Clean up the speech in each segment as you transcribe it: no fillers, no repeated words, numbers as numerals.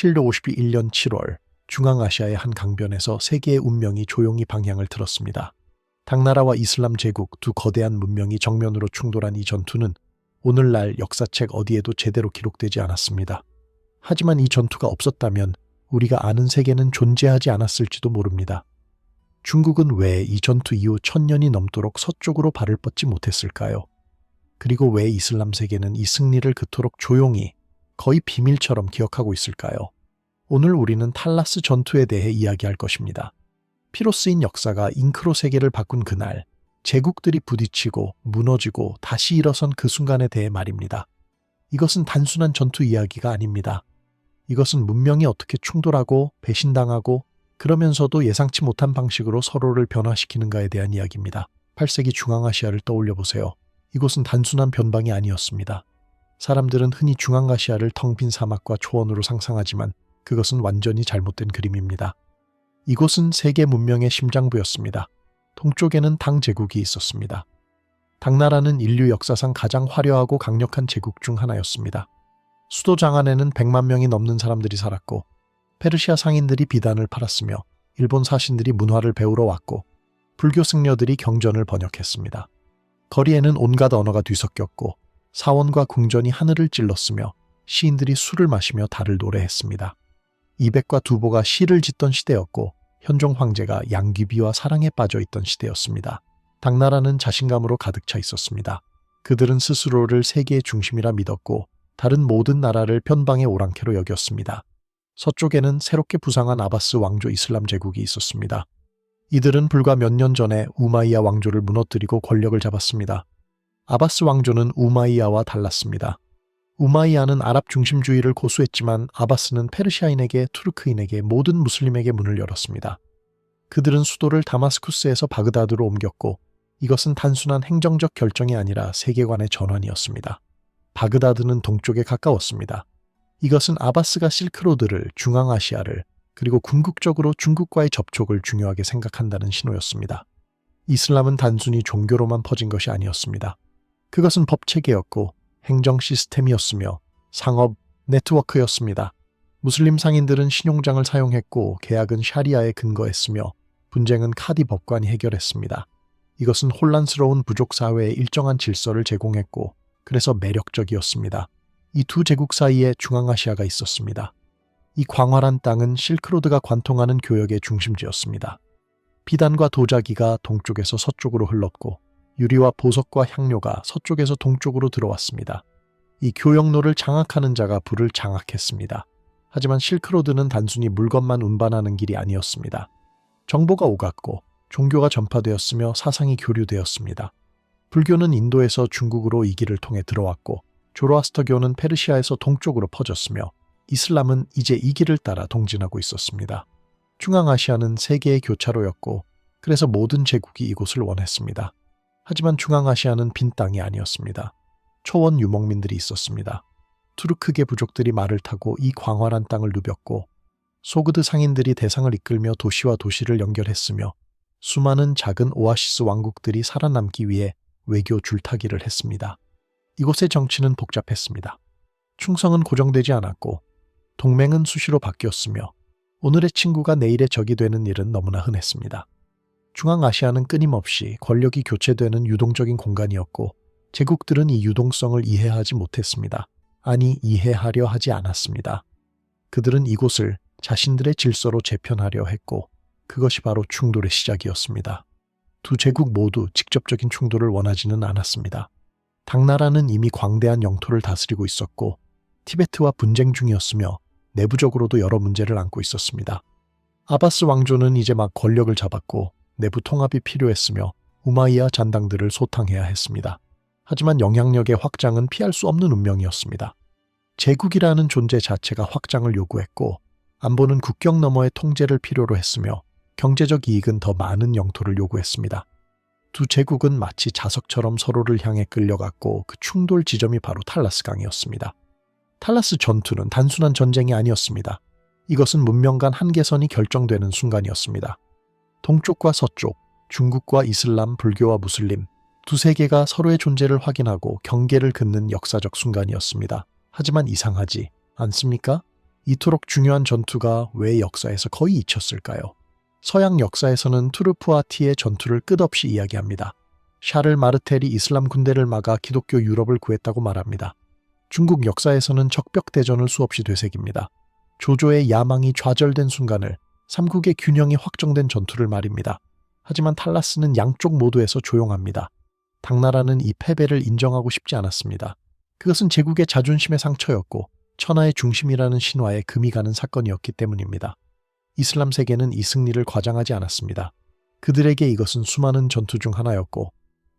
실로 51년 7월 중앙아시아의 한 강변에서 세계의 운명이 조용히 방향을 틀었습니다. 당나라와 이슬람 제국 두 거대한 문명이 정면으로 충돌한 이 전투는 오늘날 역사책 어디에도 제대로 기록되지 않았습니다. 하지만 이 전투가 없었다면 우리가 아는 세계는 존재하지 않았을지도 모릅니다. 중국은 왜 이 전투 이후 1000년이 넘도록 서쪽으로 발을 뻗지 못했을까요? 그리고 왜 이슬람 세계는 이 승리를 그토록 조용히, 거의 비밀처럼 기억하고 있을까요? 오늘 우리는 탈라스 전투에 대해 이야기할 것입니다. 피로 쓰인 역사가 잉크로 세계를 바꾼 그날, 제국들이 부딪히고 무너지고 다시 일어선 그 순간에 대해 말입니다. 이것은 단순한 전투 이야기가 아닙니다. 이것은 문명이 어떻게 충돌하고 배신당하고 그러면서도 예상치 못한 방식으로 서로를 변화시키는가에 대한 이야기입니다. 8세기 중앙아시아를 떠올려 보세요. 이곳은 단순한 변방이 아니었습니다. 사람들은 흔히 중앙아시아를 텅 빈 사막과 초원으로 상상하지만 그것은 완전히 잘못된 그림입니다. 이곳은 세계 문명의 심장부였습니다. 동쪽에는 당 제국이 있었습니다. 당나라는 인류 역사상 가장 화려하고 강력한 제국 중 하나였습니다. 수도 장안에는 100만 명이 넘는 사람들이 살았고 페르시아 상인들이 비단을 팔았으며 일본 사신들이 문화를 배우러 왔고 불교 승려들이 경전을 번역했습니다. 거리에는 온갖 언어가 뒤섞였고 사원과 궁전이 하늘을 찔렀으며 시인들이 술을 마시며 달을 노래했습니다. 이백과 두보가 시를 짓던 시대였고 현종 황제가 양귀비와 사랑에 빠져있던 시대였습니다. 당나라는 자신감으로 가득 차 있었습니다. 그들은 스스로를 세계의 중심이라 믿었고 다른 모든 나라를 편방의 오랑캐로 여겼습니다. 서쪽에는 새롭게 부상한 아바스 왕조 이슬람 제국이 있었습니다. 이들은 불과 몇 년 전에 우마이야 왕조를 무너뜨리고 권력을 잡았습니다. 아바스 왕조는 우마이야와 달랐습니다. 우마이야는 아랍 중심주의를 고수했지만 아바스는 페르시아인에게 투르크인에게 모든 무슬림에게 문을 열었습니다. 그들은 수도를 다마스쿠스에서 바그다드로 옮겼고 이것은 단순한 행정적 결정이 아니라 세계관의 전환이었습니다. 바그다드는 동쪽에 가까웠습니다. 이것은 아바스가 실크로드를, 중앙아시아를, 그리고 궁극적으로 중국과의 접촉을 중요하게 생각한다는 신호였습니다. 이슬람은 단순히 종교로만 퍼진 것이 아니었습니다. 그것은 법체계였고 행정 시스템이었으며 상업, 네트워크였습니다. 무슬림 상인들은 신용장을 사용했고 계약은 샤리아에 근거했으며 분쟁은 카디 법관이 해결했습니다. 이것은 혼란스러운 부족 사회에 일정한 질서를 제공했고 그래서 매력적이었습니다. 이 두 제국 사이에 중앙아시아가 있었습니다. 이 광활한 땅은 실크로드가 관통하는 교역의 중심지였습니다. 비단과 도자기가 동쪽에서 서쪽으로 흘렀고 유리와 보석과 향료가 서쪽에서 동쪽으로 들어왔습니다. 이 교역로를 장악하는 자가 불을 장악했습니다. 하지만 실크로드는 단순히 물건만 운반하는 길이 아니었습니다. 정보가 오갔고 종교가 전파되었으며 사상이 교류되었습니다. 불교는 인도에서 중국으로 이 길을 통해 들어왔고 조로아스터교는 페르시아에서 동쪽으로 퍼졌으며 이슬람은 이제 이 길을 따라 동진하고 있었습니다. 중앙아시아는 세계의 교차로였고 그래서 모든 제국이 이곳을 원했습니다. 하지만 중앙아시아는 빈 땅이 아니었습니다. 초원 유목민들이 있었습니다. 투르크계 부족들이 말을 타고 이 광활한 땅을 누볐고 소그드 상인들이 대상을 이끌며 도시와 도시를 연결했으며 수많은 작은 오아시스 왕국들이 살아남기 위해 외교 줄타기를 했습니다. 이곳의 정치는 복잡했습니다. 충성은 고정되지 않았고 동맹은 수시로 바뀌었으며 오늘의 친구가 내일의 적이 되는 일은 너무나 흔했습니다. 중앙아시아는 끊임없이 권력이 교체되는 유동적인 공간이었고 제국들은 이 유동성을 이해하지 못했습니다. 아니, 이해하려 하지 않았습니다. 그들은 이곳을 자신들의 질서로 재편하려 했고 그것이 바로 충돌의 시작이었습니다. 두 제국 모두 직접적인 충돌을 원하지는 않았습니다. 당나라는 이미 광대한 영토를 다스리고 있었고 티베트와 분쟁 중이었으며 내부적으로도 여러 문제를 안고 있었습니다. 아바스 왕조는 이제 막 권력을 잡았고 내부 통합이 필요했으며 우마이야 잔당들을 소탕해야 했습니다. 하지만 영향력의 확장은 피할 수 없는 운명이었습니다. 제국이라는 존재 자체가 확장을 요구했고 안보는 국경 너머의 통제를 필요로 했으며 경제적 이익은 더 많은 영토를 요구했습니다. 두 제국은 마치 자석처럼 서로를 향해 끌려갔고 그 충돌 지점이 바로 탈라스 강이었습니다. 탈라스 전투는 단순한 전쟁이 아니었습니다. 이것은 문명 간 한계선이 결정되는 순간이었습니다. 동쪽과 서쪽, 중국과 이슬람, 불교와 무슬림, 두 세계가 서로의 존재를 확인하고 경계를 긋는 역사적 순간이었습니다. 하지만 이상하지 않습니까? 이토록 중요한 전투가 왜 역사에서 거의 잊혔을까요? 서양 역사에서는 투르프와티의 전투를 끝없이 이야기합니다. 샤를 마르텔이 이슬람 군대를 막아 기독교 유럽을 구했다고 말합니다. 중국 역사에서는 적벽대전을 수없이 되새깁니다. 조조의 야망이 좌절된 순간을 삼국의 균형이 확정된 전투를 말입니다. 하지만 탈라스는 양쪽 모두에서 조용합니다. 당나라는 이 패배를 인정하고 싶지 않았습니다. 그것은 제국의 자존심의 상처였고 천하의 중심이라는 신화에 금이 가는 사건이었기 때문입니다. 이슬람 세계는 이 승리를 과장하지 않았습니다. 그들에게 이것은 수많은 전투 중 하나였고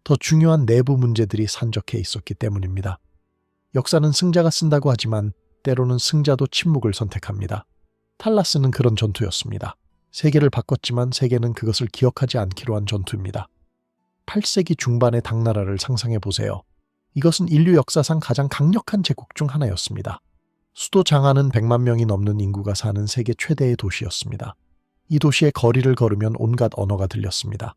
더 중요한 내부 문제들이 산적해 있었기 때문입니다. 역사는 승자가 쓴다고 하지만 때로는 승자도 침묵을 선택합니다. 탈라스는 그런 전투였습니다. 세계를 바꿨지만 세계는 그것을 기억하지 않기로 한 전투입니다. 8세기 중반의 당나라를 상상해 보세요. 이것은 인류 역사상 가장 강력한 제국 중 하나였습니다. 수도 장안은 100만 명이 넘는 인구가 사는 세계 최대의 도시였습니다. 이 도시의 거리를 걸으면 온갖 언어가 들렸습니다.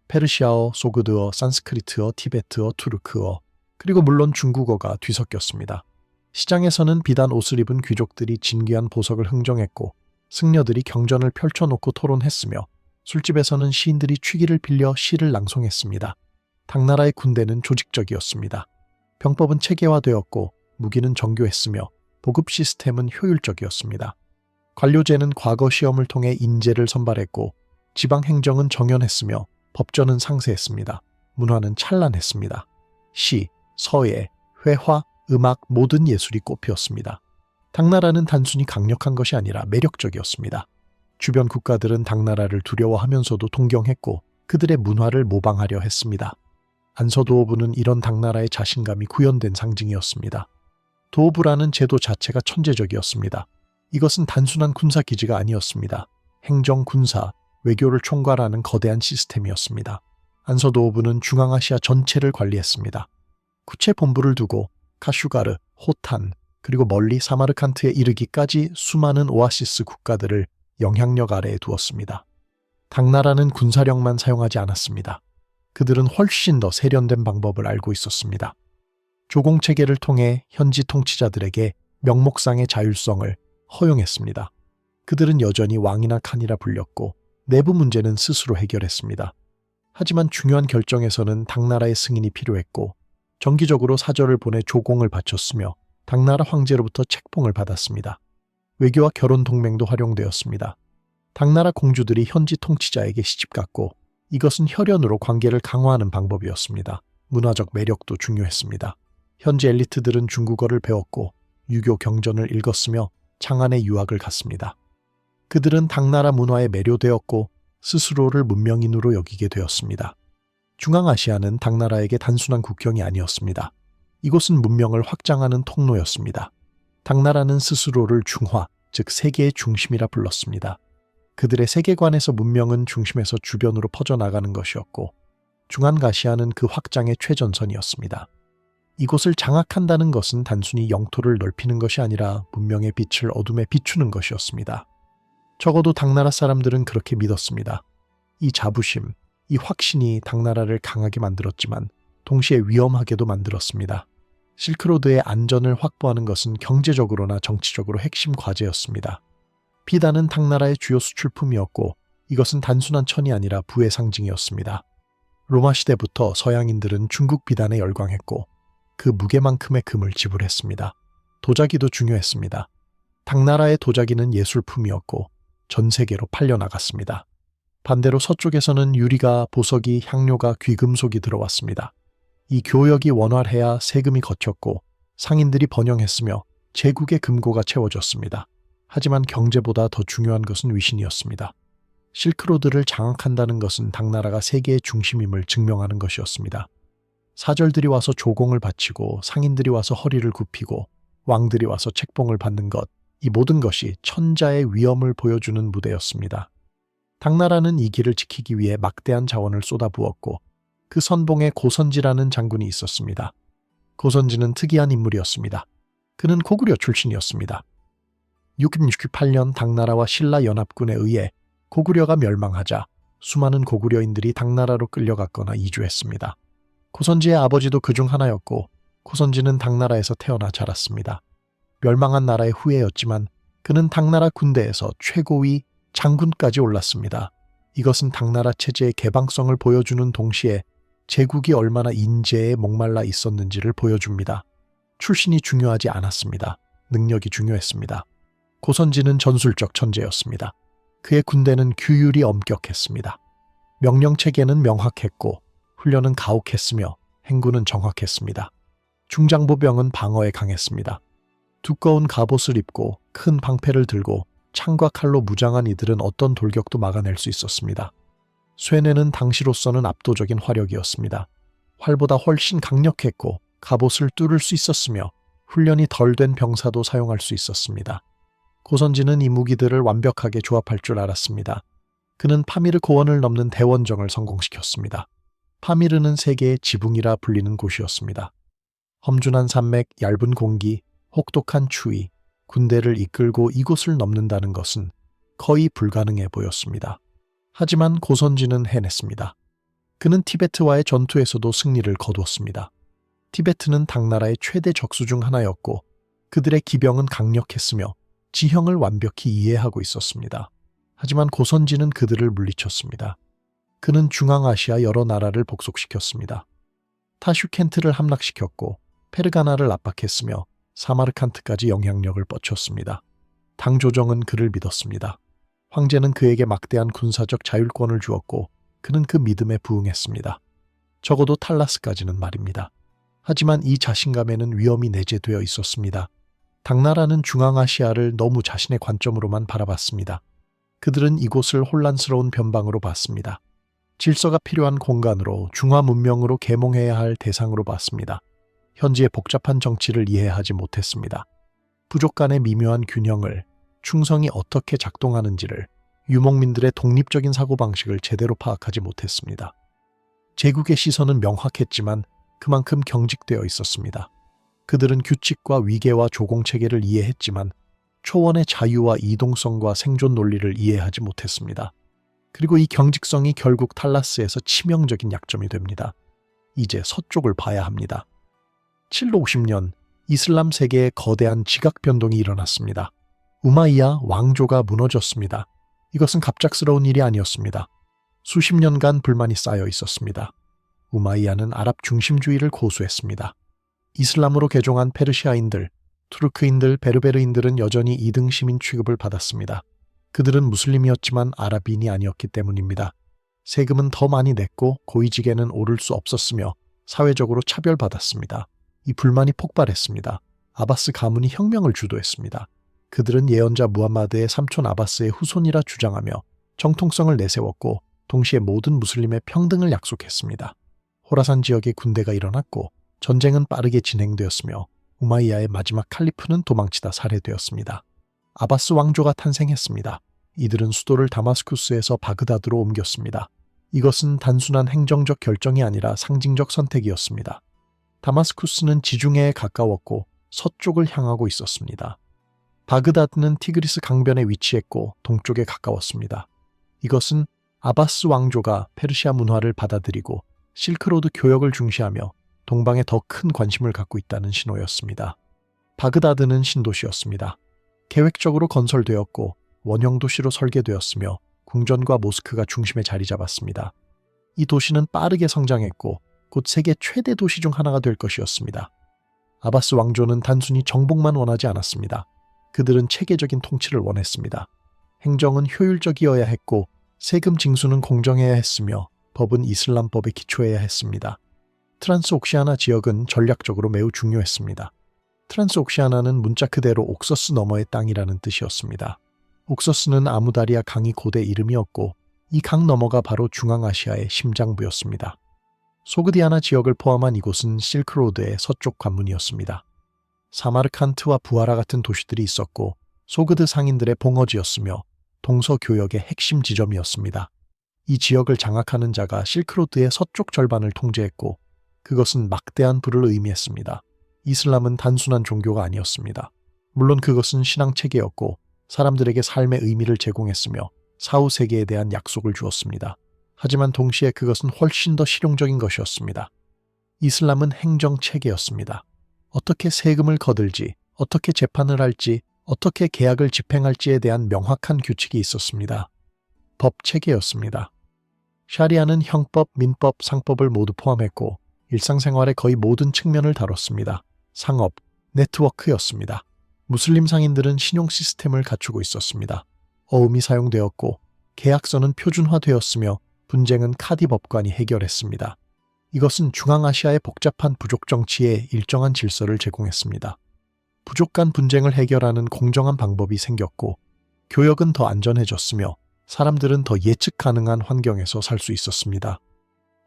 페르시아어, 소그드어, 산스크리트어, 티베트어, 투르크어, 그리고 물론 중국어가 뒤섞였습니다. 시장에서는 비단 옷을 입은 귀족들이 진귀한 보석을 흥정했고 승려들이 경전을 펼쳐놓고 토론했으며 술집에서는 시인들이 취기를 빌려 시를 낭송했습니다. 당나라의 군대는 조직적이었습니다. 병법은 체계화되었고 무기는 정교했으며 보급 시스템은 효율적이었습니다. 관료제는 과거 시험을 통해 인재를 선발했고 지방행정은 정연했으며 법전은 상세했습니다. 문화는 찬란했습니다. 시, 서예, 회화, 음악 모든 예술이 꽃피었습니다. 당나라는 단순히 강력한 것이 아니라 매력적이었습니다. 주변 국가들은 당나라를 두려워하면서도 동경했고 그들의 문화를 모방하려 했습니다. 안서도어부는 이런 당나라의 자신감이 구현된 상징이었습니다. 도어부라는 제도 자체가 천재적이었습니다. 이것은 단순한 군사 기지가 아니었습니다. 행정, 군사, 외교를 총괄하는 거대한 시스템이었습니다. 안서도어부는 중앙아시아 전체를 관리했습니다. 구체 본부를 두고 카슈가르, 호탄, 그리고 멀리 사마르칸트에 이르기까지 수많은 오아시스 국가들을 영향력 아래에 두었습니다. 당나라는 군사력만 사용하지 않았습니다. 그들은 훨씬 더 세련된 방법을 알고 있었습니다. 조공체계를 통해 현지 통치자들에게 명목상의 자율성을 허용했습니다. 그들은 여전히 왕이나 칸이라 불렸고 내부 문제는 스스로 해결했습니다. 하지만 중요한 결정에서는 당나라의 승인이 필요했고 정기적으로 사절을 보내 조공을 바쳤으며 당나라 황제로부터 책봉을 받았습니다. 외교와 결혼 동맹도 활용되었습니다. 당나라 공주들이 현지 통치자에게 시집갔고 이것은 혈연으로 관계를 강화하는 방법이었습니다. 문화적 매력도 중요했습니다. 현지 엘리트들은 중국어를 배웠고 유교 경전을 읽었으며 장안의 유학을 갔습니다. 그들은 당나라 문화에 매료되었고 스스로를 문명인으로 여기게 되었습니다. 중앙아시아는 당나라에게 단순한 국경이 아니었습니다. 이곳은 문명을 확장하는 통로였습니다. 당나라는 스스로를 중화, 즉 세계의 중심이라 불렀습니다. 그들의 세계관에서 문명은 중심에서 주변으로 퍼져나가는 것이었고 중앙아시아는 그 확장의 최전선이었습니다. 이곳을 장악한다는 것은 단순히 영토를 넓히는 것이 아니라 문명의 빛을 어둠에 비추는 것이었습니다. 적어도 당나라 사람들은 그렇게 믿었습니다. 이 자부심, 이 확신이 당나라를 강하게 만들었지만 동시에 위험하게도 만들었습니다. 실크로드의 안전을 확보하는 것은 경제적으로나 정치적으로 핵심 과제였습니다. 비단은 당나라의 주요 수출품이었고 이것은 단순한 천이 아니라 부의 상징이었습니다. 로마 시대부터 서양인들은 중국 비단에 열광했고 그 무게만큼의 금을 지불했습니다. 도자기도 중요했습니다. 당나라의 도자기는 예술품이었고 전 세계로 팔려나갔습니다. 반대로 서쪽에서는 유리가, 보석이, 향료가, 귀금속이 들어왔습니다. 이 교역이 원활해야 세금이 거쳤고 상인들이 번영했으며 제국의 금고가 채워졌습니다. 하지만 경제보다 더 중요한 것은 위신이었습니다. 실크로드를 장악한다는 것은 당나라가 세계의 중심임을 증명하는 것이었습니다. 사절들이 와서 조공을 바치고 상인들이 와서 허리를 굽히고 왕들이 와서 책봉을 받는 것, 이 모든 것이 천자의 위엄을 보여주는 무대였습니다. 당나라는 이 길을 지키기 위해 막대한 자원을 쏟아부었고 그 선봉에 고선지라는 장군이 있었습니다. 고선지는 특이한 인물이었습니다. 그는 고구려 출신이었습니다. 668년 당나라와 신라 연합군에 의해 고구려가 멸망하자 수많은 고구려인들이 당나라로 끌려갔거나 이주했습니다. 고선지의 아버지도 그중 하나였고 고선지는 당나라에서 태어나 자랐습니다. 멸망한 나라의 후예였지만 그는 당나라 군대에서 최고위 장군까지 올랐습니다. 이것은 당나라 체제의 개방성을 보여주는 동시에 제국이 얼마나 인재에 목말라 있었는지를 보여줍니다. 출신이 중요하지 않았습니다. 능력이 중요했습니다. 고선진은 전술적 천재였습니다. 그의 군대는 규율이 엄격했습니다. 명령체계는 명확했고 훈련은 가혹했으며 행군은 정확했습니다. 중장보병은 방어에 강했습니다. 두꺼운 갑옷을 입고 큰 방패를 들고 창과 칼로 무장한 이들은 어떤 돌격도 막아낼 수 있었습니다. 쇠뇌는 당시로서는 압도적인 화력이었습니다. 활보다 훨씬 강력했고 갑옷을 뚫을 수 있었으며 훈련이 덜 된 병사도 사용할 수 있었습니다. 고선진은 이 무기들을 완벽하게 조합할 줄 알았습니다. 그는 파미르 고원을 넘는 대원정을 성공시켰습니다. 파미르는 세계의 지붕이라 불리는 곳이었습니다. 험준한 산맥, 얇은 공기, 혹독한 추위, 군대를 이끌고 이곳을 넘는다는 것은 거의 불가능해 보였습니다. 하지만 고선진은 해냈습니다. 그는 티베트와의 전투에서도 승리를 거두었습니다. 티베트는 당나라의 최대 적수 중 하나였고 그들의 기병은 강력했으며 지형을 완벽히 이해하고 있었습니다. 하지만 고선진은 그들을 물리쳤습니다. 그는 중앙아시아 여러 나라를 복속시켰습니다. 타슈켄트를 함락시켰고 페르가나를 압박했으며 사마르칸트까지 영향력을 뻗쳤습니다. 당 조정은 그를 믿었습니다. 황제는 그에게 막대한 군사적 자율권을 주었고 그는 그 믿음에 부응했습니다. 적어도 탈라스까지는 말입니다. 하지만 이 자신감에는 위험이 내재되어 있었습니다. 당나라는 중앙아시아를 너무 자신의 관점으로만 바라봤습니다. 그들은 이곳을 혼란스러운 변방으로 봤습니다. 질서가 필요한 공간으로 중화 문명으로 계몽해야 할 대상으로 봤습니다. 현지의 복잡한 정치를 이해하지 못했습니다. 부족 간의 미묘한 균형을, 충성이 어떻게 작동하는지를, 유목민들의 독립적인 사고방식을 제대로 파악하지 못했습니다. 제국의 시선은 명확했지만 그만큼 경직되어 있었습니다. 그들은 규칙과 위계와 조공체계를 이해했지만 초원의 자유와 이동성과 생존 논리를 이해하지 못했습니다. 그리고 이 경직성이 결국 탈라스에서 치명적인 약점이 됩니다. 이제 서쪽을 봐야 합니다. 750년 이슬람 세계에 거대한 지각 변동이 일어났습니다. 우마이야 왕조가 무너졌습니다. 이것은 갑작스러운 일이 아니었습니다. 수십 년간 불만이 쌓여 있었습니다. 우마이야는 아랍 중심주의를 고수했습니다. 이슬람으로 개종한 페르시아인들, 투르크인들, 베르베르인들은 여전히 2등 시민 취급을 받았습니다. 그들은 무슬림이었지만 아랍인이 아니었기 때문입니다. 세금은 더 많이 냈고 고위직에는 오를 수 없었으며 사회적으로 차별받았습니다. 이 불만이 폭발했습니다. 아바스 가문이 혁명을 주도했습니다. 그들은 예언자 무함마드의 삼촌 아바스의 후손이라 주장하며 정통성을 내세웠고 동시에 모든 무슬림의 평등을 약속했습니다. 호라산 지역에 군대가 일어났고 전쟁은 빠르게 진행되었으며 우마이야의 마지막 칼리프는 도망치다 살해되었습니다. 아바스 왕조가 탄생했습니다. 이들은 수도를 다마스쿠스에서 바그다드로 옮겼습니다. 이것은 단순한 행정적 결정이 아니라 상징적 선택이었습니다. 다마스쿠스는 지중해에 가까웠고 서쪽을 향하고 있었습니다. 바그다드는 티그리스 강변에 위치했고 동쪽에 가까웠습니다. 이것은 아바스 왕조가 페르시아 문화를 받아들이고 실크로드 교역을 중시하며 동방에 더 큰 관심을 갖고 있다는 신호였습니다. 바그다드는 신도시였습니다. 계획적으로 건설되었고 원형 도시로 설계되었으며 궁전과 모스크가 중심에 자리 잡았습니다. 이 도시는 빠르게 성장했고 곧 세계 최대 도시 중 하나가 될 것이었습니다. 아바스 왕조는 단순히 정복만 원하지 않았습니다. 그들은 체계적인 통치를 원했습니다. 행정은 효율적이어야 했고 세금 징수는 공정해야 했으며 법은 이슬람법에 기초해야 했습니다. 트란스옥시아나 지역은 전략적으로 매우 중요했습니다. 트란스옥시아나는 문자 그대로 옥서스 너머의 땅이라는 뜻이었습니다. 옥서스는 아무다리아 강이 고대 이름이었고 이 강 너머가 바로 중앙아시아의 심장부였습니다. 소그디아나 지역을 포함한 이곳은 실크로드의 서쪽 관문이었습니다. 사마르칸트와 부하라 같은 도시들이 있었고 소그드 상인들의 봉어지였으며 동서교역의 핵심 지점이었습니다. 이 지역을 장악하는 자가 실크로드의 서쪽 절반을 통제했고 그것은 막대한 부를 의미했습니다. 이슬람은 단순한 종교가 아니었습니다. 물론 그것은 신앙체계였고 사람들에게 삶의 의미를 제공했으며 사후 세계에 대한 약속을 주었습니다. 하지만 동시에 그것은 훨씬 더 실용적인 것이었습니다. 이슬람은 행정체계였습니다. 어떻게 세금을 거들지, 어떻게 재판을 할지, 어떻게 계약을 집행할지에 대한 명확한 규칙이 있었습니다. 법 체계였습니다. 샤리아는 형법, 민법, 상법을 모두 포함했고 일상생활의 거의 모든 측면을 다뤘습니다. 상업, 네트워크였습니다. 무슬림 상인들은 신용 시스템을 갖추고 있었습니다. 어음이 사용되었고 계약서는 표준화되었으며 분쟁은 카디 법관이 해결했습니다. 이것은 중앙아시아의 복잡한 부족 정치에 일정한 질서를 제공했습니다. 부족 간 분쟁을 해결하는 공정한 방법이 생겼고 교역은 더 안전해졌으며 사람들은 더 예측 가능한 환경에서 살 수 있었습니다.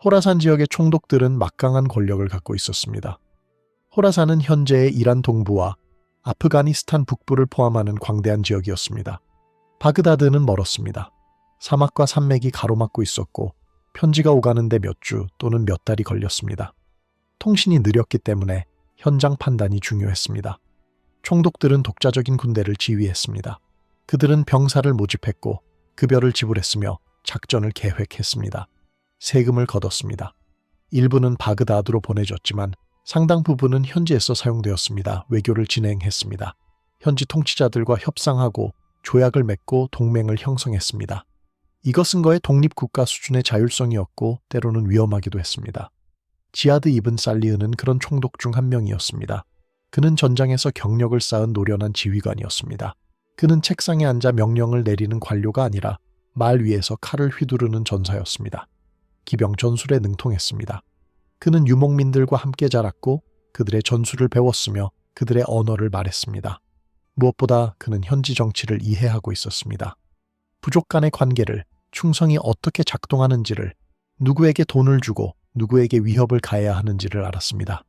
호라산 지역의 총독들은 막강한 권력을 갖고 있었습니다. 호라산은 현재의 이란 동부와 아프가니스탄 북부를 포함하는 광대한 지역이었습니다. 바그다드는 멀었습니다. 사막과 산맥이 가로막고 있었고 편지가 오가는데 몇 주 또는 몇 달이 걸렸습니다. 통신이 느렸기 때문에 현장 판단이 중요했습니다. 총독들은 독자적인 군대를 지휘했습니다. 그들은 병사를 모집했고 급여를 지불했으며 작전을 계획했습니다. 세금을 걷었습니다. 일부는 바그다드로 보내졌지만 상당 부분은 현지에서 사용되었습니다. 외교를 진행했습니다. 현지 통치자들과 협상하고 조약을 맺고 동맹을 형성했습니다. 이것은 거의 독립국가 수준의 자율성이었고 때로는 위험하기도 했습니다. 지하드 이븐 살리흐는 그런 총독 중 한 명이었습니다. 그는 전장에서 경력을 쌓은 노련한 지휘관이었습니다. 그는 책상에 앉아 명령을 내리는 관료가 아니라 말 위에서 칼을 휘두르는 전사였습니다. 기병 전술에 능통했습니다. 그는 유목민들과 함께 자랐고 그들의 전술을 배웠으며 그들의 언어를 말했습니다. 무엇보다 그는 현지 정치를 이해하고 있었습니다. 부족 간의 관계를, 충성이 어떻게 작동하는지를, 누구에게 돈을 주고 누구에게 위협을 가해야 하는지를 알았습니다.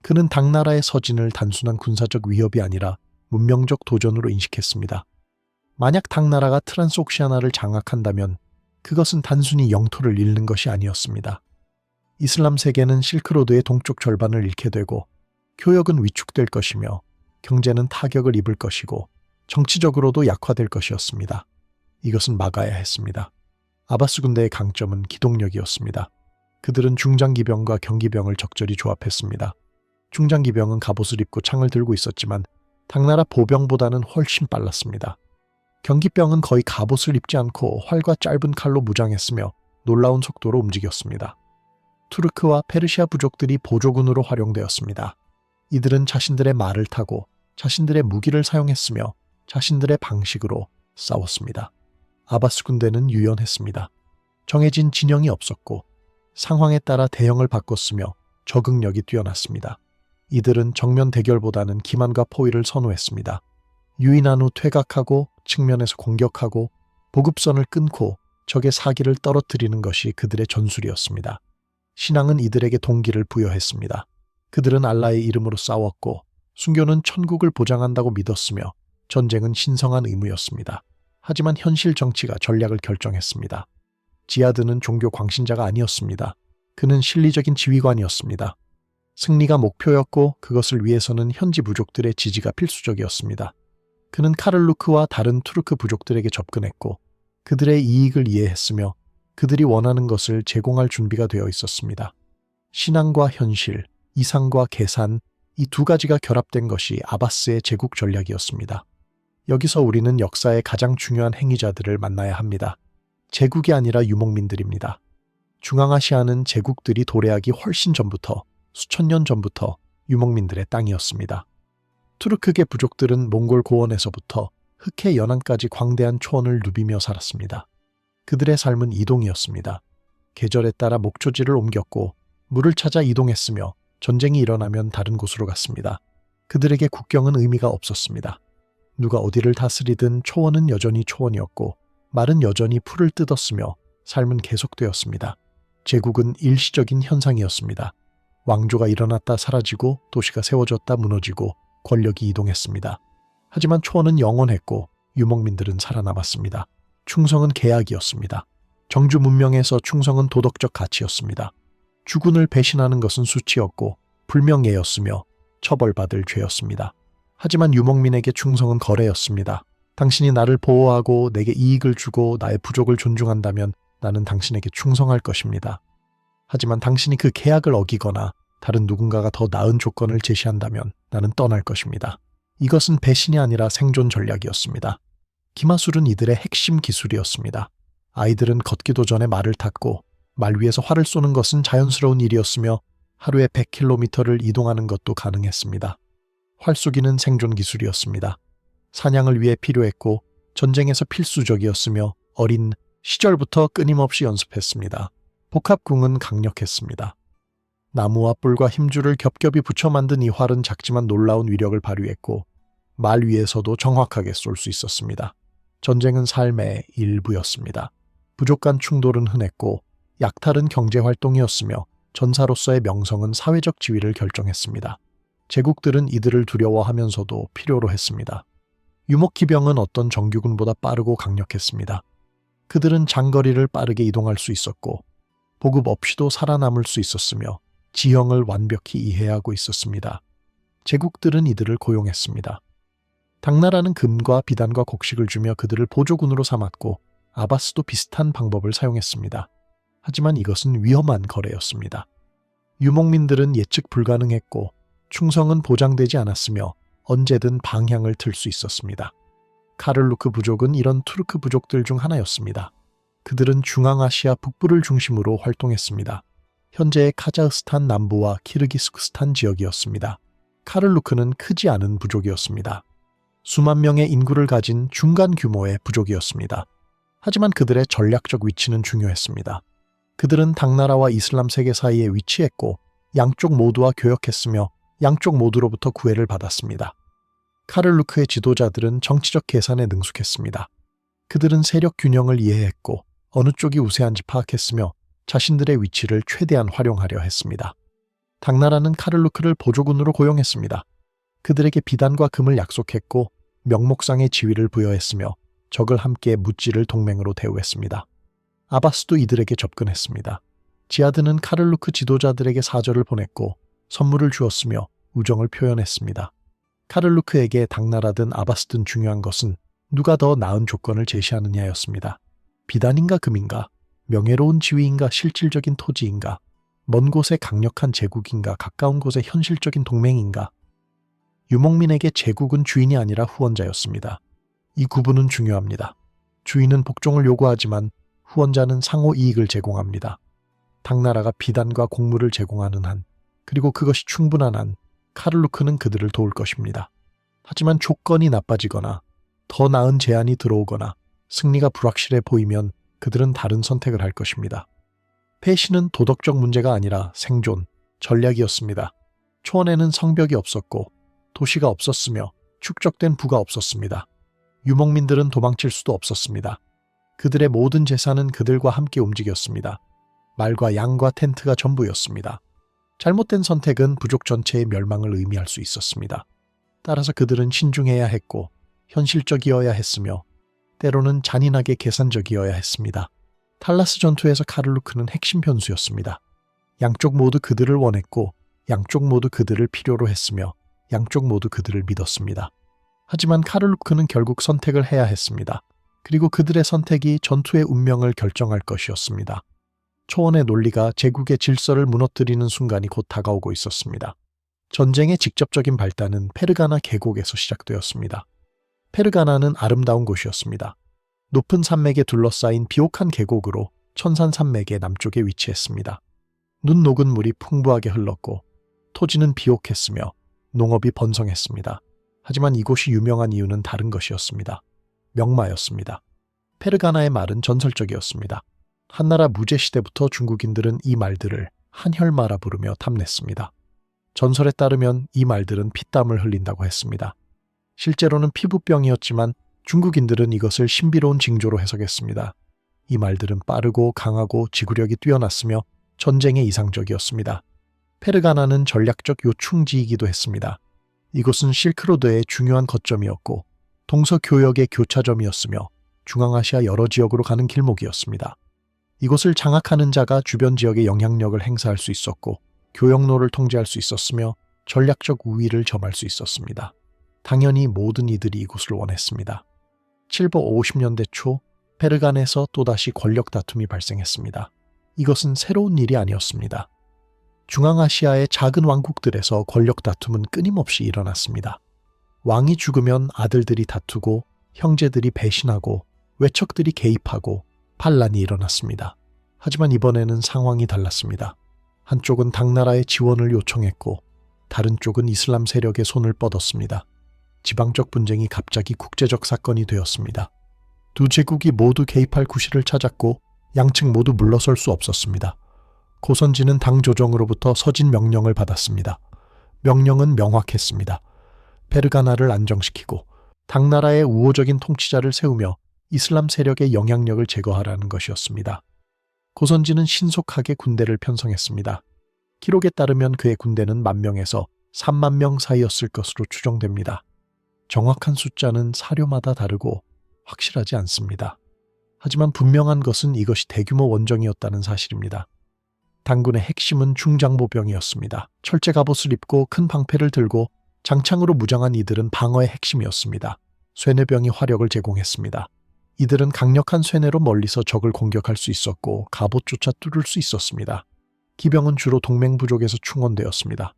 그는 당나라의 서진을 단순한 군사적 위협이 아니라 문명적 도전으로 인식했습니다. 만약 당나라가 트란스옥시아나를 장악한다면 그것은 단순히 영토를 잃는 것이 아니었습니다. 이슬람 세계는 실크로드의 동쪽 절반을 잃게 되고 교역은 위축될 것이며 경제는 타격을 입을 것이고 정치적으로도 약화될 것이었습니다. 이것은 막아야 했습니다. 아바스 군대의 강점은 기동력이었습니다. 그들은 중장기병과 경기병을 적절히 조합했습니다. 중장기병은 갑옷을 입고 창을 들고 있었지만 당나라 보병보다는 훨씬 빨랐습니다. 경기병은 거의 갑옷을 입지 않고 활과 짧은 칼로 무장했으며 놀라운 속도로 움직였습니다. 투르크와 페르시아 부족들이 보조군으로 활용되었습니다. 이들은 자신들의 말을 타고 자신들의 무기를 사용했으며 자신들의 방식으로 싸웠습니다. 아바스 군대는 유연했습니다. 정해진 진영이 없었고 상황에 따라 대형을 바꿨으며 적응력이 뛰어났습니다. 이들은 정면 대결보다는 기만과 포위를 선호했습니다. 유인한 후 퇴각하고 측면에서 공격하고 보급선을 끊고 적의 사기를 떨어뜨리는 것이 그들의 전술이었습니다. 신앙은 이들에게 동기를 부여했습니다. 그들은 알라의 이름으로 싸웠고 순교는 천국을 보장한다고 믿었으며 전쟁은 신성한 의무였습니다. 하지만 현실 정치가 전략을 결정했습니다. 지하드는 종교 광신자가 아니었습니다. 그는 실리적인 지휘관이었습니다. 승리가 목표였고 그것을 위해서는 현지 부족들의 지지가 필수적이었습니다. 그는 카를루크와 다른 투르크 부족들에게 접근했고 그들의 이익을 이해했으며 그들이 원하는 것을 제공할 준비가 되어 있었습니다. 신앙과 현실, 이상과 계산, 이 두 가지가 결합된 것이 아바스의 제국 전략이었습니다. 여기서 우리는 역사의 가장 중요한 행위자들을 만나야 합니다. 제국이 아니라 유목민들입니다. 중앙아시아는 제국들이 도래하기 훨씬 전부터, 수천 년 전부터 유목민들의 땅이었습니다. 투르크계 부족들은 몽골 고원에서부터 흑해 연안까지 광대한 초원을 누비며 살았습니다. 그들의 삶은 이동이었습니다. 계절에 따라 목초지를 옮겼고 물을 찾아 이동했으며 전쟁이 일어나면 다른 곳으로 갔습니다. 그들에게 국경은 의미가 없었습니다. 누가 어디를 다스리든 초원은 여전히 초원이었고 말은 여전히 풀을 뜯었으며 삶은 계속되었습니다. 제국은 일시적인 현상이었습니다. 왕조가 일어났다 사라지고 도시가 세워졌다 무너지고 권력이 이동했습니다. 하지만 초원은 영원했고 유목민들은 살아남았습니다. 충성은 계약이었습니다. 정주 문명에서 충성은 도덕적 가치였습니다. 주군을 배신하는 것은 수치였고 불명예였으며 처벌받을 죄였습니다. 하지만 유목민에게 충성은 거래였습니다. 당신이 나를 보호하고 내게 이익을 주고 나의 부족을 존중한다면 나는 당신에게 충성할 것입니다. 하지만 당신이 그 계약을 어기거나 다른 누군가가 더 나은 조건을 제시한다면 나는 떠날 것입니다. 이것은 배신이 아니라 생존 전략이었습니다. 기마술은 이들의 핵심 기술이었습니다. 아이들은 걷기도 전에 말을 탔고 말 위에서 활을 쏘는 것은 자연스러운 일이었으며 하루에 100km를 이동하는 것도 가능했습니다. 활쏘기는 생존 기술이었습니다. 사냥을 위해 필요했고 전쟁에서 필수적이었으며 어린 시절부터 끊임없이 연습했습니다. 복합궁은 강력했습니다. 나무와 뿔과 힘줄을 겹겹이 붙여 만든 이 활은 작지만 놀라운 위력을 발휘했고 말 위에서도 정확하게 쏠 수 있었습니다. 전쟁은 삶의 일부였습니다. 부족한 충돌은 흔했고 약탈은 경제활동이었으며 전사로서의 명성은 사회적 지위를 결정했습니다. 제국들은 이들을 두려워하면서도 필요로 했습니다. 유목기병은 어떤 정규군보다 빠르고 강력했습니다. 그들은 장거리를 빠르게 이동할 수 있었고 보급 없이도 살아남을 수 있었으며 지형을 완벽히 이해하고 있었습니다. 제국들은 이들을 고용했습니다. 당나라는 금과 비단과 곡식을 주며 그들을 보조군으로 삼았고 아바스도 비슷한 방법을 사용했습니다. 하지만 이것은 위험한 거래였습니다. 유목민들은 예측 불가능했고 충성은 보장되지 않았으며 언제든 방향을 틀 수 있었습니다. 카를루크 부족은 이런 투르크 부족들 중 하나였습니다. 그들은 중앙아시아 북부를 중심으로 활동했습니다. 현재의 카자흐스탄 남부와 키르기스스탄 지역이었습니다. 카를루크는 크지 않은 부족이었습니다. 수만 명의 인구를 가진 중간 규모의 부족이었습니다. 하지만 그들의 전략적 위치는 중요했습니다. 그들은 당나라와 이슬람 세계 사이에 위치했고 양쪽 모두와 교역했으며 양쪽 모두로부터 구애를 받았습니다. 카를루크의 지도자들은 정치적 계산에 능숙했습니다. 그들은 세력 균형을 이해했고 어느 쪽이 우세한지 파악했으며 자신들의 위치를 최대한 활용하려 했습니다. 당나라는 카를루크를 보조군으로 고용했습니다. 그들에게 비단과 금을 약속했고 명목상의 지위를 부여했으며 적을 함께 무찌를 동맹으로 대우했습니다. 아바스도 이들에게 접근했습니다. 지하드는 카를루크 지도자들에게 사절을 보냈고 선물을 주었으며 우정을 표현했습니다. 카를루크에게 당나라든 아바스든 중요한 것은 누가 더 나은 조건을 제시하느냐였습니다. 비단인가 금인가, 명예로운 지위인가 실질적인 토지인가, 먼 곳에 강력한 제국인가 가까운 곳에 현실적인 동맹인가. 유목민에게 제국은 주인이 아니라 후원자였습니다. 이 구분은 중요합니다. 주인은 복종을 요구하지만 후원자는 상호 이익을 제공합니다. 당나라가 비단과 곡물을 제공하는 한, 그리고 그것이 충분한 한, 카를루크는 그들을 도울 것입니다. 하지만 조건이 나빠지거나 더 나은 제안이 들어오거나 승리가 불확실해 보이면 그들은 다른 선택을 할 것입니다. 배신은 도덕적 문제가 아니라 생존, 전략이었습니다. 초원에는 성벽이 없었고 도시가 없었으며 축적된 부가 없었습니다. 유목민들은 도망칠 수도 없었습니다. 그들의 모든 재산은 그들과 함께 움직였습니다. 말과 양과 텐트가 전부였습니다. 잘못된 선택은 부족 전체의 멸망을 의미할 수 있었습니다. 따라서 그들은 신중해야 했고 현실적이어야 했으며 때로는 잔인하게 계산적이어야 했습니다. 탈라스 전투에서 카를루크는 핵심 변수였습니다. 양쪽 모두 그들을 원했고 양쪽 모두 그들을 필요로 했으며 양쪽 모두 그들을 믿었습니다. 하지만 카를루크는 결국 선택을 해야 했습니다. 그리고 그들의 선택이 전투의 운명을 결정할 것이었습니다. 초원의 논리가 제국의 질서를 무너뜨리는 순간이 곧 다가오고 있었습니다. 전쟁의 직접적인 발단은 페르가나 계곡에서 시작되었습니다. 페르가나는 아름다운 곳이었습니다. 높은 산맥에 둘러싸인 비옥한 계곡으로 천산 산맥의 남쪽에 위치했습니다. 눈 녹은 물이 풍부하게 흘렀고 토지는 비옥했으며 농업이 번성했습니다. 하지만 이곳이 유명한 이유는 다른 것이었습니다. 명마였습니다. 페르가나의 말은 전설적이었습니다. 한나라 무제 시대부터 중국인들은 이 말들을 한혈마라 부르며 탐냈습니다. 전설에 따르면 이 말들은 피땀을 흘린다고 했습니다. 실제로는 피부병이었지만 중국인들은 이것을 신비로운 징조로 해석했습니다. 이 말들은 빠르고 강하고 지구력이 뛰어났으며 전쟁에 이상적이었습니다. 페르가나는 전략적 요충지이기도 했습니다. 이곳은 실크로드의 중요한 거점이었고 동서교역의 교차점이었으며 중앙아시아 여러 지역으로 가는 길목이었습니다. 이곳을 장악하는 자가 주변 지역에 영향력을 행사할 수 있었고 교역로를 통제할 수 있었으며 전략적 우위를 점할 수 있었습니다. 당연히 모든 이들이 이곳을 원했습니다. 750년대 초 페르간에서 또다시 권력 다툼이 발생했습니다. 이것은 새로운 일이 아니었습니다. 중앙아시아의 작은 왕국들에서 권력 다툼은 끊임없이 일어났습니다. 왕이 죽으면 아들들이 다투고 형제들이 배신하고 외척들이 개입하고 반란이 일어났습니다. 하지만 이번에는 상황이 달랐습니다. 한쪽은 당나라의 지원을 요청했고 다른 쪽은 이슬람 세력의 손을 뻗었습니다. 지방적 분쟁이 갑자기 국제적 사건이 되었습니다. 두 제국이 모두 개입할 구실을 찾았고 양측 모두 물러설 수 없었습니다. 고선지는 당 조정으로부터 서진 명령을 받았습니다. 명령은 명확했습니다. 페르가나를 안정시키고 당나라의 우호적인 통치자를 세우며 이슬람 세력의 영향력을 제거하라는 것이었습니다. 고선지는 신속하게 군대를 편성했습니다. 기록에 따르면 그의 군대는 10,000명에서 30,000명 사이였을 것으로 추정됩니다. 정확한 숫자는 사료마다 다르고 확실하지 않습니다. 하지만 분명한 것은 이것이 대규모 원정이었다는 사실입니다. 당군의 핵심은 중장보병이었습니다. 철제 갑옷을 입고 큰 방패를 들고 장창으로 무장한 이들은 방어의 핵심이었습니다. 쇠뇌병이 화력을 제공했습니다. 이들은 강력한 쇠뇌로 멀리서 적을 공격할 수 있었고 갑옷조차 뚫을 수 있었습니다. 기병은 주로 동맹 부족에서 충원되었습니다.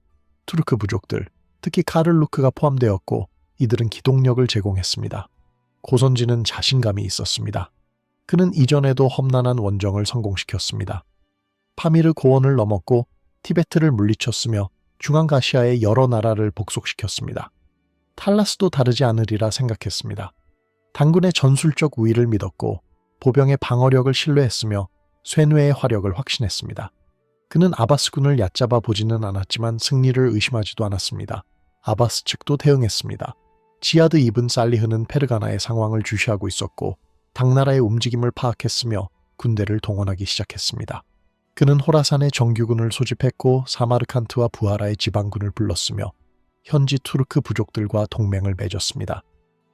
투르크 부족들, 특히 카를루크가 포함되었고 이들은 기동력을 제공했습니다. 고선지는 자신감이 있었습니다. 그는 이전에도 험난한 원정을 성공시켰습니다. 파미르 고원을 넘었고 티베트를 물리쳤으며 중앙아시아의 여러 나라를 복속시켰습니다. 탈라스도 다르지 않으리라 생각했습니다. 당군의 전술적 우위를 믿었고 보병의 방어력을 신뢰했으며 쇠뇌의 화력을 확신했습니다. 그는 아바스군을 얕잡아 보지는 않았지만 승리를 의심하지도 않았습니다. 아바스 측도 대응했습니다. 지아드 이븐 살리흐는 페르가나의 상황을 주시하고 있었고 당나라의 움직임을 파악했으며 군대를 동원하기 시작했습니다. 그는 호라산의 정규군을 소집했고 사마르칸트와 부하라의 지방군을 불렀으며 현지 투르크 부족들과 동맹을 맺었습니다.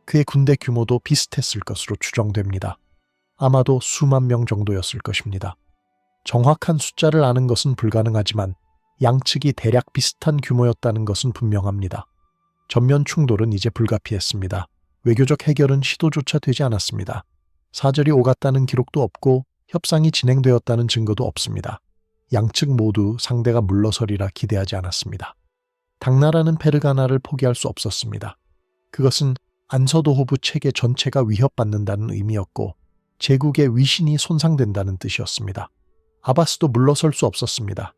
그의 군대 규모도 비슷했을 것으로 추정됩니다. 아마도 수만 명 정도였을 것입니다. 정확한 숫자를 아는 것은 불가능하지만 양측이 대략 비슷한 규모였다는 것은 분명합니다. 전면 충돌은 이제 불가피했습니다. 외교적 해결은 시도조차 되지 않았습니다. 사절이 오갔다는 기록도 없고 협상이 진행되었다는 증거도 없습니다. 양측 모두 상대가 물러서리라 기대하지 않았습니다. 당나라는 페르가나를 포기할 수 없었습니다. 그것은 안서도호부 체계 전체가 위협받는다는 의미였고 제국의 위신이 손상된다는 뜻이었습니다. 아바스도 물러설 수 없었습니다.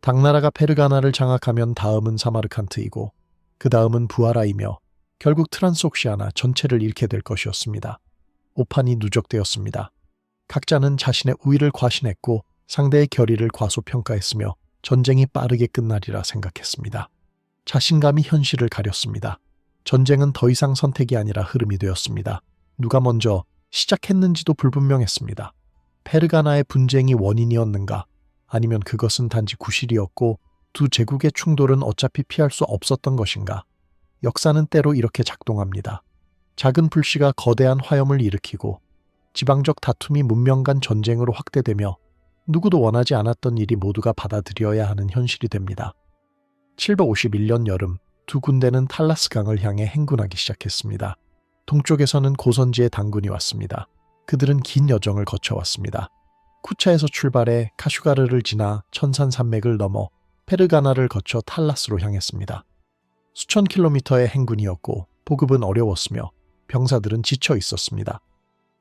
당나라가 페르가나를 장악하면 다음은 사마르칸트이고 그 다음은 부하라이며 결국 트란스옥시아나 전체를 잃게 될 것이었습니다. 오판이 누적되었습니다. 각자는 자신의 우위를 과신했고 상대의 결의를 과소평가했으며 전쟁이 빠르게 끝나리라 생각했습니다. 자신감이 현실을 가렸습니다. 전쟁은 더 이상 선택이 아니라 흐름이 되었습니다. 누가 먼저 시작했는지도 불분명했습니다. 페르가나의 분쟁이 원인이었는가 아니면 그것은 단지 구실이었고 두 제국의 충돌은 어차피 피할 수 없었던 것인가. 역사는 때로 이렇게 작동합니다. 작은 불씨가 거대한 화염을 일으키고 지방적 다툼이 문명 간 전쟁으로 확대되며 누구도 원하지 않았던 일이 모두가 받아들여야 하는 현실이 됩니다. 751년 여름 두 군대는 탈라스강을 향해 행군하기 시작했습니다. 동쪽에서는 고선지의 당군이 왔습니다. 그들은 긴 여정을 거쳐왔습니다. 쿠차에서 출발해 카슈가르를 지나 천산 산맥을 넘어 페르가나를 거쳐 탈라스로 향했습니다. 수천 킬로미터의 행군이었고 보급은 어려웠으며 병사들은 지쳐 있었습니다.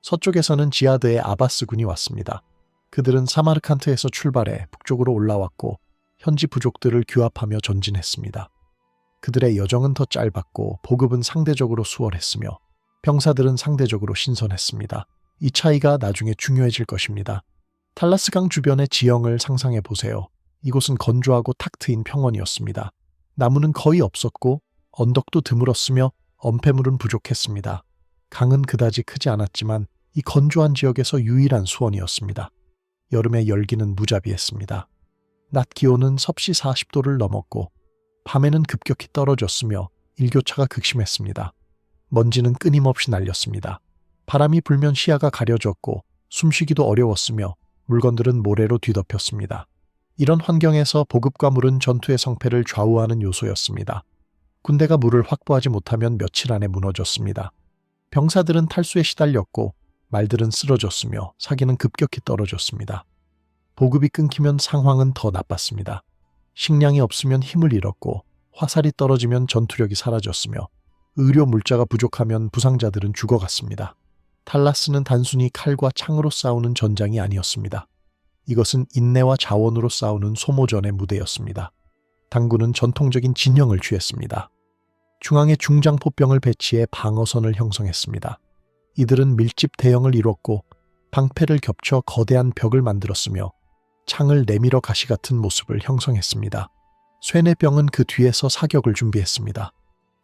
서쪽에서는 지아드의 아바스군이 왔습니다. 그들은 사마르칸트에서 출발해 북쪽으로 올라왔고 현지 부족들을 규합하며 전진했습니다. 그들의 여정은 더 짧았고 보급은 상대적으로 수월했으며 병사들은 상대적으로 신선했습니다. 이 차이가 나중에 중요해질 것입니다. 탈라스강 주변의 지형을 상상해 보세요. 이곳은 건조하고 탁 트인 평원이었습니다. 나무는 거의 없었고 언덕도 드물었으며 엄폐물은 부족했습니다. 강은 그다지 크지 않았지만 이 건조한 지역에서 유일한 수원이었습니다. 여름의 열기는 무자비했습니다. 낮 기온은 섭씨 40도를 넘었고 밤에는 급격히 떨어졌으며 일교차가 극심했습니다. 먼지는 끊임없이 날렸습니다. 바람이 불면 시야가 가려졌고 숨쉬기도 어려웠으며 물건들은 모래로 뒤덮였습니다. 이런 환경에서 보급과 물은 전투의 성패를 좌우하는 요소였습니다. 군대가 물을 확보하지 못하면 며칠 안에 무너졌습니다. 병사들은 탈수에 시달렸고 말들은 쓰러졌으며 사기는 급격히 떨어졌습니다. 보급이 끊기면 상황은 더 나빴습니다. 식량이 없으면 힘을 잃었고 화살이 떨어지면 전투력이 사라졌으며 의료 물자가 부족하면 부상자들은 죽어갔습니다. 탈라스는 단순히 칼과 창으로 싸우는 전장이 아니었습니다. 이것은 인내와 자원으로 싸우는 소모전의 무대였습니다. 당군은 전통적인 진영을 취했습니다. 중앙에 중장포병을 배치해 방어선을 형성했습니다. 이들은 밀집 대형을 이뤘고 방패를 겹쳐 거대한 벽을 만들었으며 창을 내밀어 가시 같은 모습을 형성했습니다. 쇠뇌병은 그 뒤에서 사격을 준비했습니다.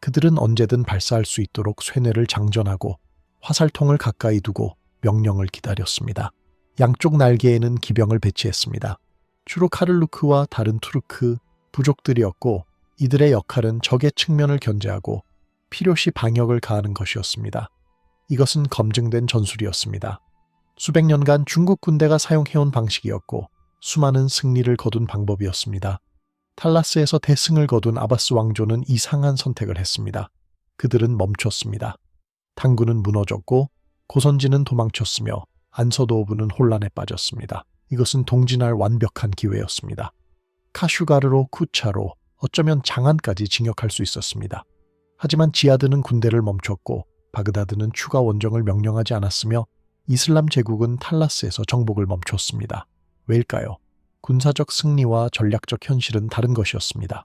그들은 언제든 발사할 수 있도록 쇠뇌를 장전하고 화살통을 가까이 두고 명령을 기다렸습니다. 양쪽 날개에는 기병을 배치했습니다. 주로 카를루크와 다른 투르크 부족들이었고 이들의 역할은 적의 측면을 견제하고 필요시 방역을 가하는 것이었습니다. 이것은 검증된 전술이었습니다. 수백 년간 중국 군대가 사용해온 방식이었고 수많은 승리를 거둔 방법이었습니다. 탈라스에서 대승을 거둔 아바스 왕조는 이상한 선택을 했습니다. 그들은 멈췄습니다. 당군은 무너졌고 고선지는 도망쳤으며 안서도오브는 혼란에 빠졌습니다. 이것은 동진할 완벽한 기회였습니다. 카슈가르로, 쿠차로, 어쩌면 장안까지 징역할 수 있었습니다. 하지만 지하드는 군대를 멈췄고 바그다드는 추가 원정을 명령하지 않았으며 이슬람 제국은 탈라스에서 정복을 멈췄습니다. 왜일까요? 군사적 승리와 전략적 현실은 다른 것이었습니다.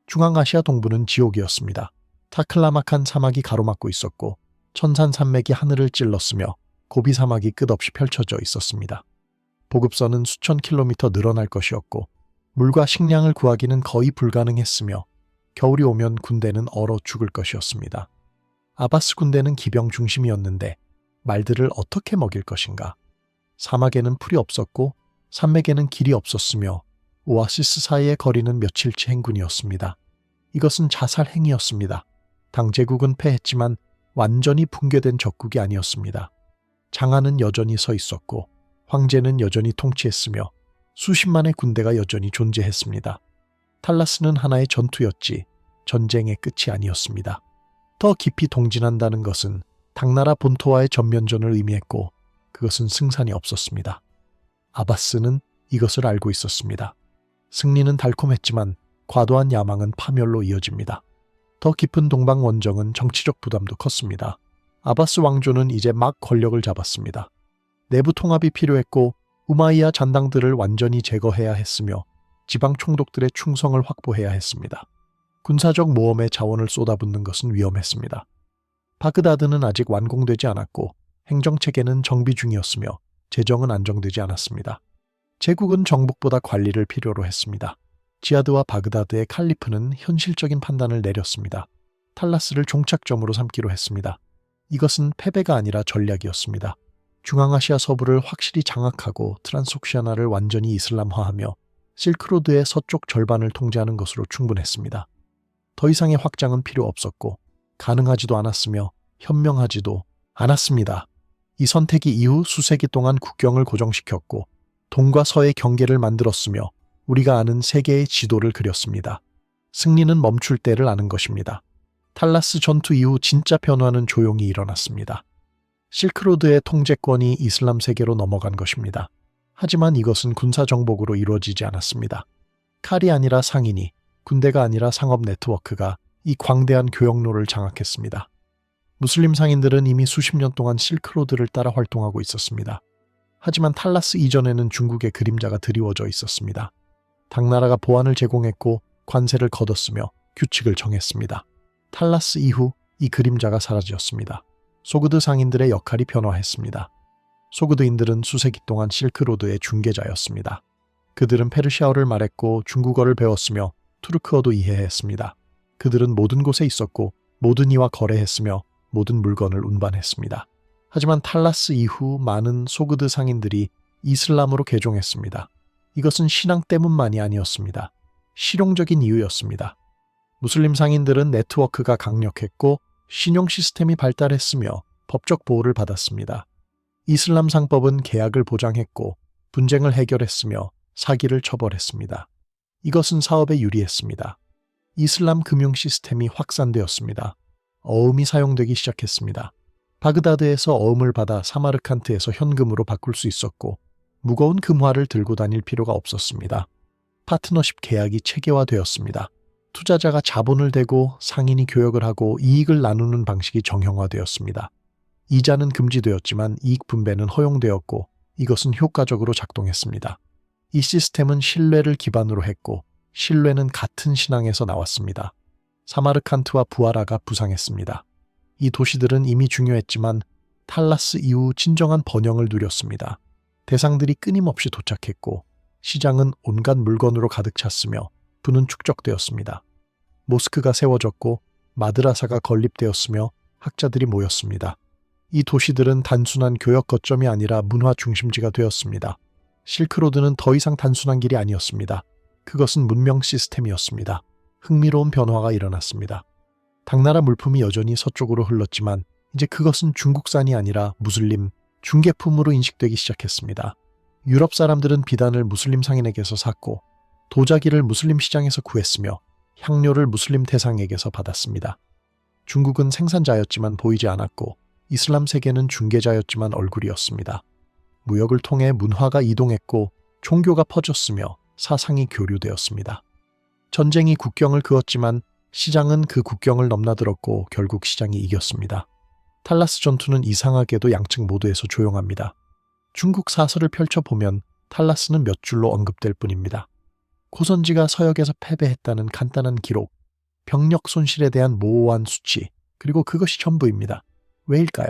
중앙아시아 동부는 지옥이었습니다. 타클라마칸 사막이 가로막고 있었고 천산산맥이 하늘을 찔렀으며 고비 사막이 끝없이 펼쳐져 있었습니다. 보급선은 수천 킬로미터 늘어날 것이었고 물과 식량을 구하기는 거의 불가능했으며 겨울이 오면 군대는 얼어 죽을 것이었습니다. 아바스 군대는 기병 중심이었는데 말들을 어떻게 먹일 것인가? 사막에는 풀이 없었고 산맥에는 길이 없었으며 오아시스 사이의 거리는 며칠치 행군이었습니다. 이것은 자살 행위였습니다. 당제국은 패했지만 완전히 붕괴된 적국이 아니었습니다. 장안은 여전히 서 있었고 황제는 여전히 통치했으며 수십만의 군대가 여전히 존재했습니다. 탈라스는 하나의 전투였지 전쟁의 끝이 아니었습니다. 더 깊이 동진한다는 것은 당나라 본토와의 전면전을 의미했고 그것은 승산이 없었습니다. 아바스는 이것을 알고 있었습니다. 승리는 달콤했지만 과도한 야망은 파멸로 이어집니다. 더 깊은 동방 원정은 정치적 부담도 컸습니다. 아바스 왕조는 이제 막 권력을 잡았습니다. 내부 통합이 필요했고 우마이야 잔당들을 완전히 제거해야 했으며 지방 총독들의 충성을 확보해야 했습니다. 군사적 모험에 자원을 쏟아붓는 것은 위험했습니다. 바그다드는 아직 완공되지 않았고 행정체계는 정비 중이었으며 재정은 안정되지 않았습니다. 제국은 정복보다 관리를 필요로 했습니다. 지하드와 바그다드의 칼리프는 현실적인 판단을 내렸습니다. 탈라스를 종착점으로 삼기로 했습니다. 이것은 패배가 아니라 전략이었습니다. 중앙아시아 서부를 확실히 장악하고 트란스옥시아나를 완전히 이슬람화하며 실크로드의 서쪽 절반을 통제하는 것으로 충분했습니다. 더 이상의 확장은 필요 없었고 가능하지도 않았으며 현명하지도 않았습니다. 이 선택이 이후 수세기 동안 국경을 고정시켰고 동과 서의 경계를 만들었으며 우리가 아는 세계의 지도를 그렸습니다. 승리는 멈출 때를 아는 것입니다. 탈라스 전투 이후 진짜 변화는 조용히 일어났습니다. 실크로드의 통제권이 이슬람 세계로 넘어간 것입니다. 하지만 이것은 군사 정복으로 이루어지지 않았습니다. 칼이 아니라 상인이, 군대가 아니라 상업 네트워크가 이 광대한 교역로를 장악했습니다. 무슬림 상인들은 이미 수십 년 동안 실크로드를 따라 활동하고 있었습니다. 하지만 탈라스 이전에는 중국의 그림자가 드리워져 있었습니다. 당나라가 보안을 제공했고 관세를 걷었으며 규칙을 정했습니다. 탈라스 이후 이 그림자가 사라졌습니다. 소그드 상인들의 역할이 변화했습니다. 소그드인들은 수세기 동안 실크로드의 중개자였습니다. 그들은 페르시아어를 말했고 중국어를 배웠으며 투르크어도 이해했습니다. 그들은 모든 곳에 있었고 모든 이와 거래했으며 모든 물건을 운반했습니다. 하지만 탈라스 이후 많은 소그드 상인들이 이슬람으로 개종했습니다. 이것은 신앙 때문만이 아니었습니다. 실용적인 이유였습니다. 무슬림 상인들은 네트워크가 강력했고 신용 시스템이 발달했으며 법적 보호를 받았습니다. 이슬람 상법은 계약을 보장했고 분쟁을 해결했으며 사기를 처벌했습니다. 이것은 사업에 유리했습니다. 이슬람 금융 시스템이 확산되었습니다. 어음이 사용되기 시작했습니다. 바그다드에서 어음을 받아 사마르칸트에서 현금으로 바꿀 수 있었고 무거운 금화를 들고 다닐 필요가 없었습니다. 파트너십 계약이 체계화되었습니다. 투자자가 자본을 대고 상인이 교역을 하고 이익을 나누는 방식이 정형화되었습니다. 이자는 금지되었지만 이익 분배는 허용되었고 이것은 효과적으로 작동했습니다. 이 시스템은 신뢰를 기반으로 했고 신뢰는 같은 신앙에서 나왔습니다. 사마르칸트와 부하라가 부상했습니다. 이 도시들은 이미 중요했지만 탈라스 이후 진정한 번영을 누렸습니다. 대상들이 끊임없이 도착했고 시장은 온갖 물건으로 가득 찼으며 부는 축적되었습니다. 모스크가 세워졌고 마드라사가 건립되었으며 학자들이 모였습니다. 이 도시들은 단순한 교역 거점이 아니라 문화 중심지가 되었습니다. 실크로드는 더 이상 단순한 길이 아니었습니다. 그것은 문명 시스템이었습니다. 흥미로운 변화가 일어났습니다. 당나라 물품이 여전히 서쪽으로 흘렀지만 이제 그것은 중국산이 아니라 무슬림, 중개품으로 인식되기 시작했습니다. 유럽 사람들은 비단을 무슬림 상인에게서 샀고 도자기를 무슬림 시장에서 구했으며 향료를 무슬림 대상에게서 받았습니다. 중국은 생산자였지만 보이지 않았고 이슬람 세계는 중개자였지만 얼굴이었습니다. 무역을 통해 문화가 이동했고 종교가 퍼졌으며 사상이 교류되었습니다. 전쟁이 국경을 그었지만 시장은 그 국경을 넘나들었고 결국 시장이 이겼습니다. 탈라스 전투는 이상하게도 양측 모두에서 조용합니다. 중국 사설을 펼쳐보면 탈라스는 몇 줄로 언급될 뿐입니다. 고선지가 서역에서 패배했다는 간단한 기록, 병력 손실에 대한 모호한 수치, 그리고 그것이 전부입니다. 왜일까요?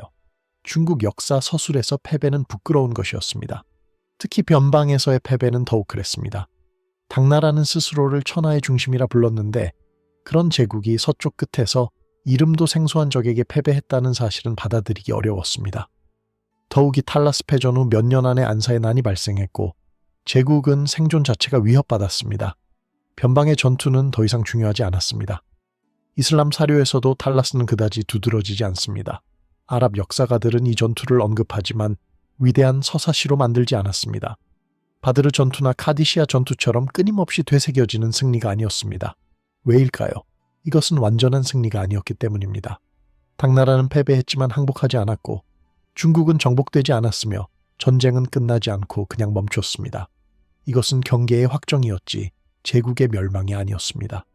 중국 역사 서술에서 패배는 부끄러운 것이었습니다. 특히 변방에서의 패배는 더욱 그랬습니다. 당나라는 스스로를 천하의 중심이라 불렀는데 그런 제국이 서쪽 끝에서 이름도 생소한 적에게 패배했다는 사실은 받아들이기 어려웠습니다. 더욱이 탈라스 패전 후 몇 년 안에 안사의 난이 발생했고 제국은 생존 자체가 위협받았습니다. 변방의 전투는 더 이상 중요하지 않았습니다. 이슬람 사료에서도 탈라스는 그다지 두드러지지 않습니다. 아랍 역사가들은 이 전투를 언급하지만 위대한 서사시로 만들지 않았습니다. 바드르 전투나 카디시아 전투처럼 끊임없이 되새겨지는 승리가 아니었습니다. 왜일까요? 이것은 완전한 승리가 아니었기 때문입니다. 당나라는 패배했지만 항복하지 않았고 중국은 정복되지 않았으며 전쟁은 끝나지 않고 그냥 멈췄습니다. 이것은 경계의 확정이었지 제국의 멸망이 아니었습니다.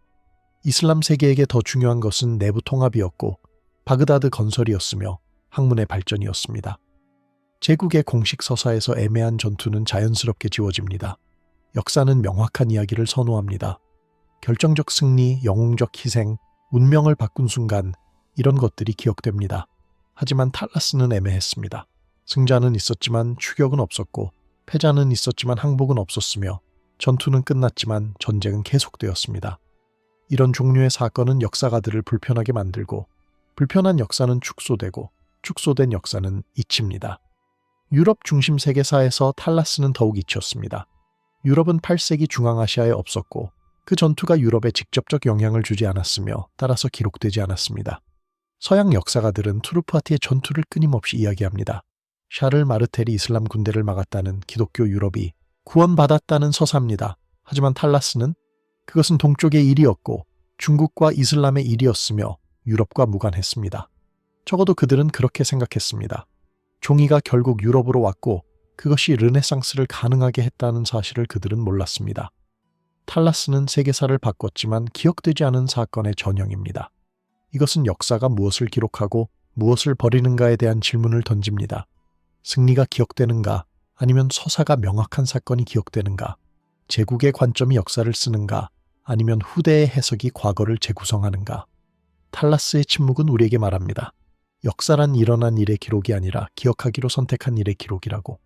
이슬람 세계에게 더 중요한 것은 내부 통합이었고 바그다드 건설이었으며 학문의 발전이었습니다. 제국의 공식 서사에서 애매한 전투는 자연스럽게 지워집니다. 역사는 명확한 이야기를 선호합니다. 결정적 승리, 영웅적 희생, 운명을 바꾼 순간 이런 것들이 기억됩니다. 하지만 탈라스는 애매했습니다. 승자는 있었지만 추격은 없었고 패자는 있었지만 항복은 없었으며 전투는 끝났지만 전쟁은 계속되었습니다. 이런 종류의 사건은 역사가들을 불편하게 만들고 불편한 역사는 축소되고 축소된 역사는 잊힙니다. 유럽 중심 세계사에서 탈라스는 더욱 잊혔습니다. 유럽은 8세기 중앙아시아에 없었고 그 전투가 유럽에 직접적 영향을 주지 않았으며 따라서 기록되지 않았습니다. 서양 역사가들은 투르프아티의 전투를 끊임없이 이야기합니다. 샤를 마르텔이 이슬람 군대를 막았다는 기독교 유럽이 구원받았다는 서사입니다. 하지만 탈라스는 그것은 동쪽의 일이었고 중국과 이슬람의 일이었으며 유럽과 무관했습니다. 적어도 그들은 그렇게 생각했습니다. 종이가 결국 유럽으로 왔고 그것이 르네상스를 가능하게 했다는 사실을 그들은 몰랐습니다. 탈라스는 세계사를 바꿨지만 기억되지 않은 사건의 전형입니다. 이것은 역사가 무엇을 기록하고 무엇을 버리는가에 대한 질문을 던집니다. 승리가 기억되는가 아니면 서사가 명확한 사건이 기억되는가, 제국의 관점이 역사를 쓰는가 아니면 후대의 해석이 과거를 재구성하는가. 탈라스의 침묵은 우리에게 말합니다. 역사란 일어난 일의 기록이 아니라 기억하기로 선택한 일의 기록이라고.